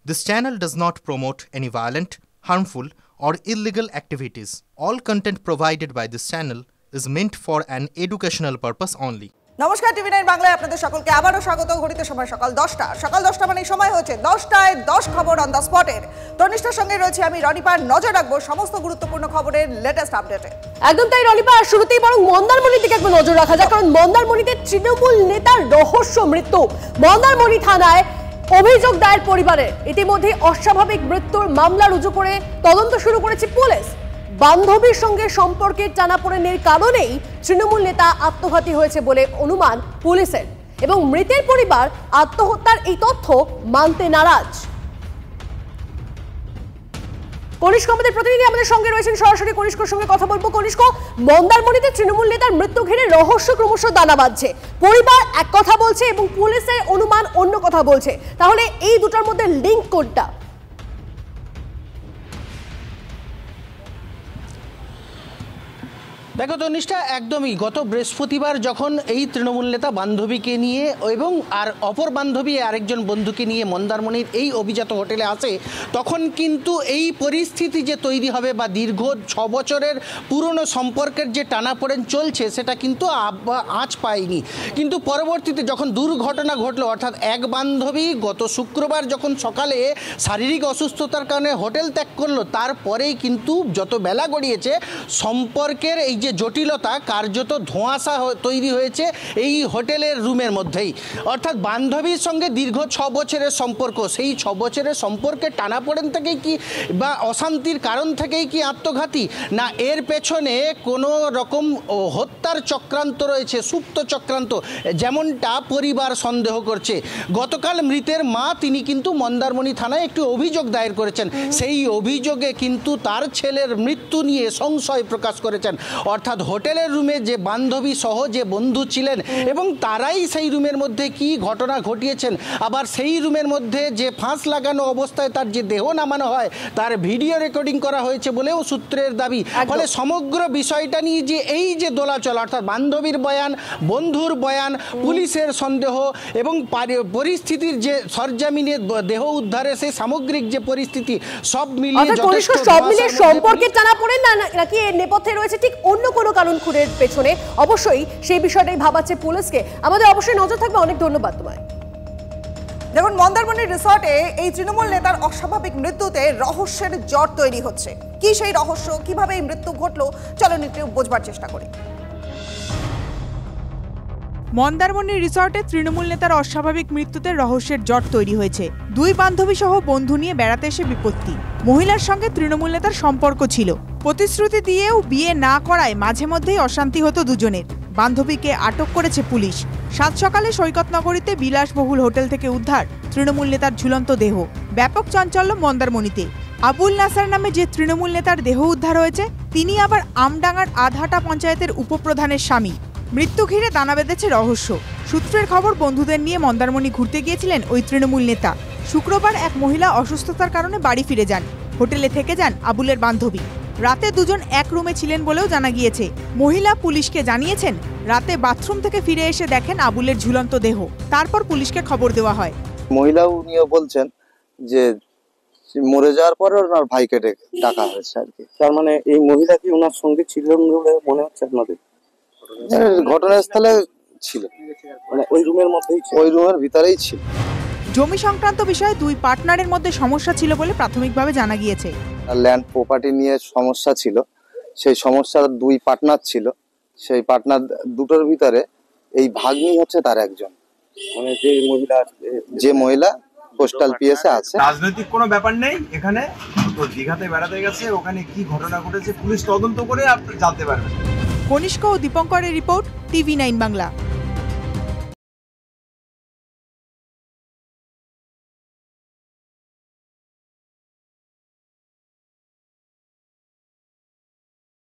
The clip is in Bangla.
This channel does not promote any violent, harmful, or illegal activities. All content provided by this channel is meant for an educational purpose only. নমস্কার, টিভি9 বাংলায় আপনাদের সকলকে আবারও স্বাগত। ঘড়িতে সময় সকাল 10টা মানে সময় হচ্ছে 10টায় 10 খবর অন দ্য স্পটের। তনিষ্ঠার সঙ্গে রয়েছে আমি রনিপা। নজর রাখবো সমস্ত গুরুত্বপূর্ণ খবরের লেটেস্ট আপডেটে। একদম তাই রনিপা, শুরুতেই বরং মন্দারমণির দিকে একটু নজর রাখা যাক, কারণ মন্দারমণিতে তৃণমূল নেতার রহস্য মৃত্যু। মন্দারমণি থানায় অভিযোগ দায়ের পরিবারের। ইতিমধ্যে অস্বাভাবিক মৃত্যুর মামলা রুজু করে তদন্ত শুরু করেছে পুলিশ। বান্ধবীর সঙ্গে সম্পর্কের টানাপোড়েনের কারণেই তৃণমূল নেতা আত্মঘাতী হয়েছে বলে অনুমান পুলিশের, এবং মৃতের পরিবার আত্মহত্যার এই তথ্য মানতে নারাজ। কনিষ্ক আমাদের প্রতিনিধি আমাদের সঙ্গে রয়েছেন, সরাসরি কনিষ্কর সঙ্গে কথা বলবো। কনিষ্ক, মন্দারমণিতে তৃণমূল নেতার মৃত্যু ঘিরে রহস্য ক্রমশ দানা বাঁধছে। পরিবার এক কথা বলছে এবং পুলিশের অনুমান অন্য কথা বলছে, তাহলে এই দুটার মধ্যে লিঙ্ক কোনটা? দেখো তনিষ্ঠা, একদমই গত বৃহস্পতিবার যখন এই তৃণমূল নেতা বান্ধবীকে নিয়ে এবং আর অপর বান্ধবী আরেকজন বন্ধুকে নিয়ে মন্দারমণির এই অভিজাত হোটেলে আসে, তখন কিন্তু এই পরিস্থিতি যে তৈরি হবে বা দীর্ঘ 6 বছরের পুরনো সম্পর্কের যে টানাপোড়েন চলছে সেটা কিন্তু আঁচ পায়নি। কিন্তু পরবর্তীতে যখন দুর্ঘটনা ঘটলো, অর্থাৎ এক বান্ধবী গত শুক্রবার যখন সকালে শারীরিক অসুস্থতার কারণে হোটেল ত্যাগ করলো, তারপরেই কিন্তু যত বেলা গড়িয়েছে সম্পর্কের এই যে জটিলতা কার্যত ধোঁয়াশা তৈরি হয়েছে এই হোটেলের রুমের মধ্যেই। অর্থাৎ বান্ধবীর সঙ্গে দীর্ঘ 6 বছরের সম্পর্ক, সেই 6 বছরের সম্পর্কে টানাপোড়েন থেকেই কি বা অশান্তির কারণ থেকেই কি আত্মঘাতী, না এর পেছনে কোনো রকম হত্যার চক্রান্ত রয়েছে, সুপ্ত চক্রান্ত, যেমনটা পরিবার সন্দেহ করছে। গতকাল মৃতের মা তিনি কিন্তু মন্দারমণি থানায় একটি অভিযোগ দায়ের করেছেন। সেই অভিযোগে কিন্তু তার ছেলের মৃত্যু নিয়ে সংশয় প্রকাশ করেছেন। অর্থাৎ হোটেলের রুমে যে বান্ধবী সহ যে বন্ধু ছিলেন এবং তারাই সেই রুমের মধ্যে কি ঘটনা ঘটিয়েছেন, আবার সেই রুমের মধ্যে যে ফাঁস লাগানো অবস্থায় তার যে দেহ নামানো হয় তার ভিডিও রেকর্ডিং করা হয়েছে বলেও সূত্রের দাবি। ফলে সমগ্র বিষয়টা নিয়ে যে এই যে দোলাচল, অর্থাৎ বান্ধবীর বয়ান, বন্ধুর বয়ান, পুলিশের সন্দেহ এবং পরিস্থিতির যে সরজমিনে দেহ উদ্ধারে সেই সামগ্রিক যে পরিস্থিতি, সব মিলিয়ে সম্পর্কের টানাপোড়েন নাকি এর নেপথ্যে রয়েছে ঠিক অন্য কোনো কারণ খুনের পেছনে, অবশ্যই সেই বিষয়টাই ভাবাচ্ছে পুলিশকে। আমাদের অবশ্যই নজর থাকবে। অনেক ধন্যবাদ তোমায়। দেখুন, মন্দারমণি রিসর্টে এই তৃণমূল নেতার অস্বাভাবিক মৃত্যুতে রহস্যের জট তৈরি হচ্ছে। কি সেই রহস্য, কিভাবে এই মৃত্যু ঘটলো, চলুন একটু বোঝবার চেষ্টা করি। মন্দারমণি রিসর্টে তৃণমূল নেতার অস্বাভাবিক মৃত্যুতে রহস্যের জট তৈরি হয়েছে। 2 বান্ধবী সহ বন্ধু নিয়ে বেড়াতে এসে বিপত্তি। মহিলার সঙ্গে তৃণমূল নেতার সম্পর্ক ছিল, প্রতিশ্রুতি দিয়েও বিয়ে না করায় মাঝে মধ্যেই অশান্তি হতো দুজনের। বান্ধবীকে আটক করেছে পুলিশ। 7 সকালে সৈকতনগরীতে বিলাসবহুল হোটেল থেকে উদ্ধার তৃণমূল নেতার ঝুলন্ত দেহ। ব্যাপক চাঞ্চল্য মন্দারমণিতে। আবুল নাসার নামে যে তৃণমূল নেতার দেহ উদ্ধার হয়েছে, তিনি আবার আমডাঙ্গার আধাটা পঞ্চায়েতের উপপ্রধানের স্বামী। মৃত্যু ঘিরে দানা বেঁধেছে রহস্য। সূত্রের খবর, বন্ধুদের নিয়ে মন্দারমণি ঘুরতে গিয়েছিলেন ওই তৃণমূল নেতা। শুক্রবার এক মহিলা অসুস্থতার কারণে বাড়ি ফিরে যান। হোটেলে থেকে যান আবুলের বান্ধবী। রাতে দুজন এক রুমে ছিলেন বলেও জানা গিয়েছে। মহিলা পুলিশকে জানিয়েছেন, রাতে বাথরুম থেকে ফিরে এসে দেখেন আবুলের ঝুলন্ত দেহ। তারপর পুলিশকে খবর দেওয়া হয়। মহিলা উনিও বলছেন যে মরে যাওয়ার পরে ওনার ভাইকে ডাকা হয়েছে আর কি। তার মানে এই মহিলা কি ওনার সঙ্গে ছিলেন বলে মনে হচ্ছে আপনাদের? ঘটনাস্থলে ছিল, মানে ওই রুমের মধ্যেই, ওই রুমের ভিতরেই ছিল। জমি সংক্রান্ত বিষয়ে 2 পার্টনারের মধ্যে সমস্যা ছিল বলে প্রাথমিকভাবে জানা গিয়েছে। ল্যান্ড প্রপার্টি নিয়ে সমস্যা ছিল, সেই সমস্যার 2 পার্টনার ছিল। সেই পার্টনার দুটোর ভিতরে এই ভাগ্নি হচ্ছে তার একজন, মানে যে মহিলা পোস্টাল পিএসে আছে। রাজনৈতিক কোনো ব্যাপার নেই এখানে। তো দীঘাতে বেড়াতে গেছে, ওখানে কি ঘটনা ঘটেছে পুলিশ তদন্ত করে আপনি জানতে পারবেন। কনিষ্ক ও দীপঙ্করের রিপোর্ট, টিভি9 বাংলা।